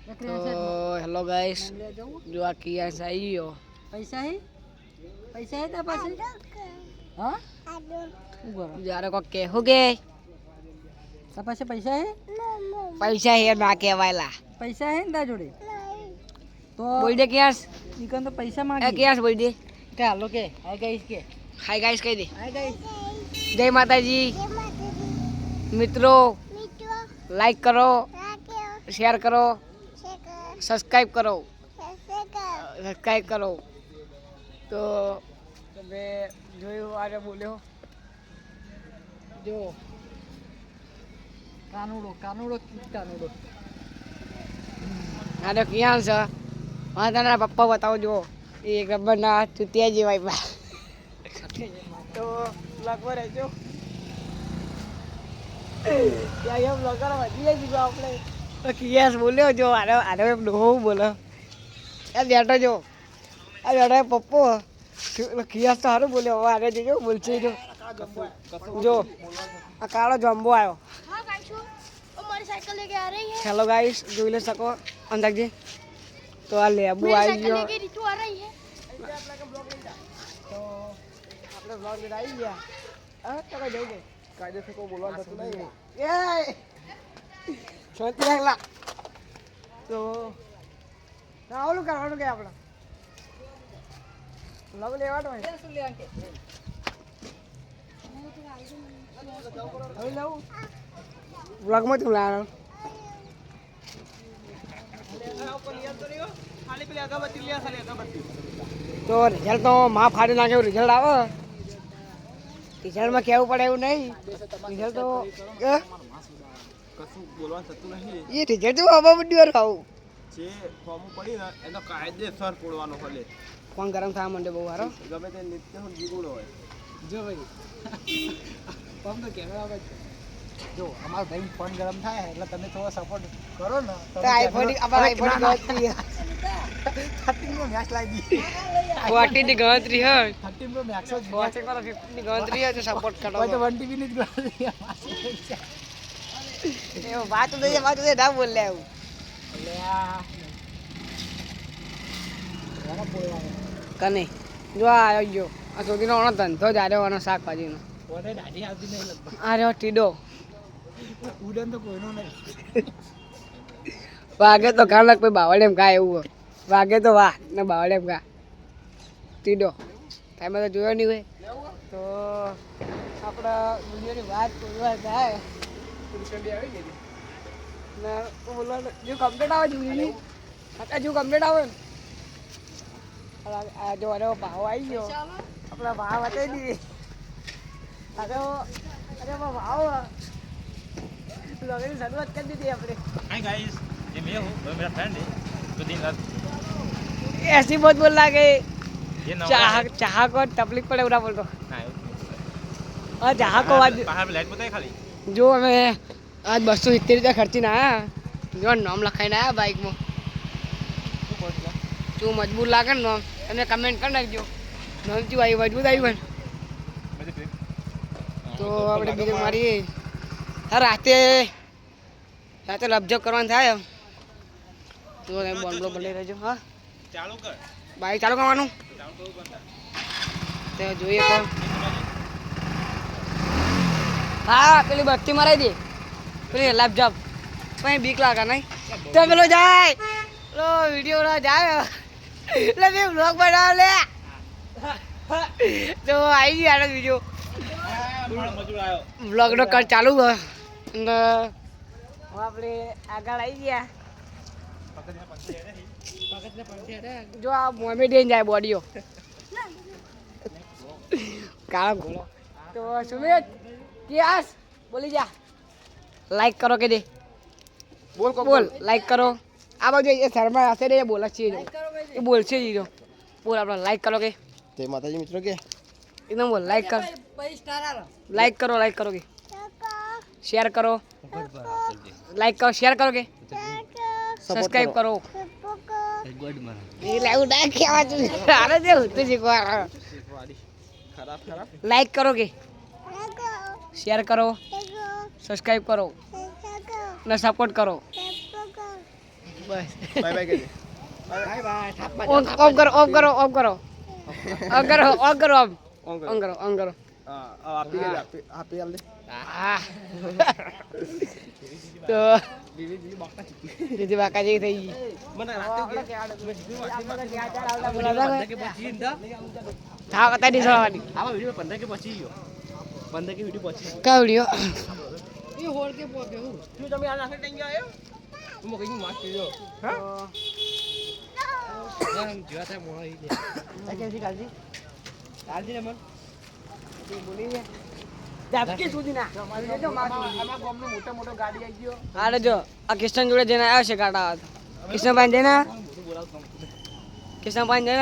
तो hello guys जो आ किया सही हो पैसा है ता पास हाँ यार को के हो गए ता पास पैसा है है ना केवायला पैसा है ता जोड़े तो बोल दे कियास इकन तो पैसा ए मांगी कियास बोल दे क्या लो के हाय गाइस के हाय गाइस कह दे हाय गाइस जय माता जी मित्रों लाइक करो शेयर करो सब्सक्राइब करो तो તમે જોયું આજે બોલ્યો जो कानूड़ो कानूड़ो कानूड़ो આને ક્યાં છે હા તારા પપ્પા બતાવો જો એ ગબ્બરના ચૂતિયા જેવાય બા તો લગવા રહેજો ત્યાં એમ લગર વધી જીવો આપણે તો કિયાસ બોલ્યો જો આને ડોહો બોલો આ બેઠો જો આ બેઠો પપ્પો કિયાસ તો સારું બોલ્યો હવે આને જોજો બોલશે જો આ કાળો જમ્બો આવ્યો हाँ गाइस हमारी साइकिल लेके आ रही है હેલો ગાઈસ જોઈ લે શકો અંદાજે તો આ લેબુ मेरी આવી साइकिल ગયો लेके रितु आ रही है તો આપણે વ્લોગ માં આવી ગયા હા ચાલો જઈ દે કાયદેસર કોઈ બોલવાનું થતું નહીં એ શાંતિ રાખલા તો ના ઓલું કરવાનું કે આપણે વ્લોગ લેવાનો હોય सुन ले अंके હવે લેવું વ્લોગમાં તું લાવવાનો તો રિઝલ્ટ તો માં ફાડી નાખે એવું રિઝલ્ટ આવે રિઝલ્ટમાં કહેવું પડે એવું નહીં રિઝલ્ટ તો કશું બોલવાનું થતું નહીં એ રિઝલ્ટ તો હવા બધું ખાવું જે ફોર્મ પડી ને એનો કાયદેસર પોડવાનો ભલે ફોન ગરમ થવા માંડે બહુ સારો ગમે તે નિત્ય હું જીગુડો હોય जो भाई पम तो कैमरा આવે જો અમારો ભાઈ ફોન ગરમ થાય એટલે તમે થોડો સપોર્ટ કરો ને તો આઈફોન અમારા આઈફોન ગણતરી 30 નો મેચ લાગી દી 40 ની ગણતરી હે 30 નો મેક્સ જ 40 પર 50 ની ગણતરી હે તો સપોર્ટ કરો હોય તો 1 ટીવી ની જ ગણતરી એ વાત તો ના બોલ લે આવું એટલે આ કોણ બોલવાનું કને જો આ આવ્યો ગયો આ ચોકીનો ઓનો ધંધો જ આર્યો શાકભાજીનો કોને દાઢી આવતી નહીં લગભગ આ રહ્યો ટીડો ઉડન તો કોઈનો નહીં વાગે તો કાન લાગ પછી બાવળે એમ ગાય એવું હોય. વાગે તો વાહ ને બાવળે એમ ગા ટીડો ટાઈમે તો જોયો નહીં હોય તો આપણા દુનિયાની વાત બોલવા જાય આવી ગઈ ને બોલવાનું જો કમ્પ્લીટ આવે જુની અત્યારે જો કમ્પ્લીટ આવે ને આ જો અરે ભાવ આવી ગયો આપણા ભાવ બતાવી દીધી અરે ભાવ લગની શરૂઆત કરી દીધી આપણે हाय गाइस ये मैं हूँ और मेरा फ्रेंड है जो दिन रात ऐसी बहुत बोल रहा कि ये चाह को तकलीफ पड़े उड़ा बोल दो ना और चाह को आज बाहर लाइट बताए खाली जो हमें आज 270 रुपया खर्ची ना आया जो नाम लखाई ना आया बाइक में जो मजबूर लागे ना તમે કમેન્ટ કરી નાખજો નોંધ્યું આવી મજબૂત આવી તો આપણે બીજું મારી હા રાતે લબજબ કરવાનું થાય તો બોન્ડલો ભલે રહેજો હા चालू कर બાઈક ચાલુ કરવાનું તો જોઈએ તો હા પેલી બત્તી મરાઈ દે પેલી લબજબ કઈ બીક લાગે નહીં તો પેલો જાય પેલો વિડીયો જાય એટલે મેં બ્લોગ બનાવ લે તો આવી ગયો વિડીયો मजूर आयो બ્લોગનો કર ચાલુ છે અને આપણે આગળ આવી ગયા જો આ મોમેડિયન જાય બોડીઓ કાળો ઘોડો તો સુમિત કિયાસ બોલી જા લાઈક કરો કે દે બોલ લાઈક કરો આ બાજુ એ શર્મા હશે રે બોલે છે એ બોલશે જ બોલ આપણે લાઈક કરો કે તે માતાજી મિત્રો કે એકદમ બોલ લાઈક કરો ભાઈ સ્ટાર આરો લાઈક કરો કે શેર કરો લાઈક કરો શેર કરો કે સબસ્ક્રાઇબ કરો એ લાઈવ ના કેવા તું અરે દે હું તો શીખવા खराब खराब લાઈક કરો કે શેર કરો સબસ્ક્રાઇબ કરો ને સપોર્ટ કરો બસ બાય બાય કહેજે બાય બાય થાપમાં ઓફ કરો ઓફ કરો ઓફ કરો ઓફ કરો ઓફ કરો ઓફ ઓમ કરો ઓન કરો ઓન કરો હા આપી કે આપી આલ દે હા તો દીદી બાકા જેવી થઈ ગઈ મને રાતે થાવ કતા દી સળવાની આવા વિડિયો 15 કે પહોંચી ગયો 15 કે વિડિયો પહોંચી ગયો કા વિડિયો એ હોળ કે પોકે હું શું તમે આ નાખે ટેંગી આયો હું કઈ માર કર્યો હા જીવા થાય મોળા ઈ લે કાલજી કાલજી કાલજી મન બોલી ને જાપકી સુધી ના આમાં ગામનો મોટો મોટો ગાડી આવી ગયો આડે જો આ કિશન જોડે જઈને આવ્યો છે કાટા કિશનભાઈ જઈને કિશનભાઈ જઈને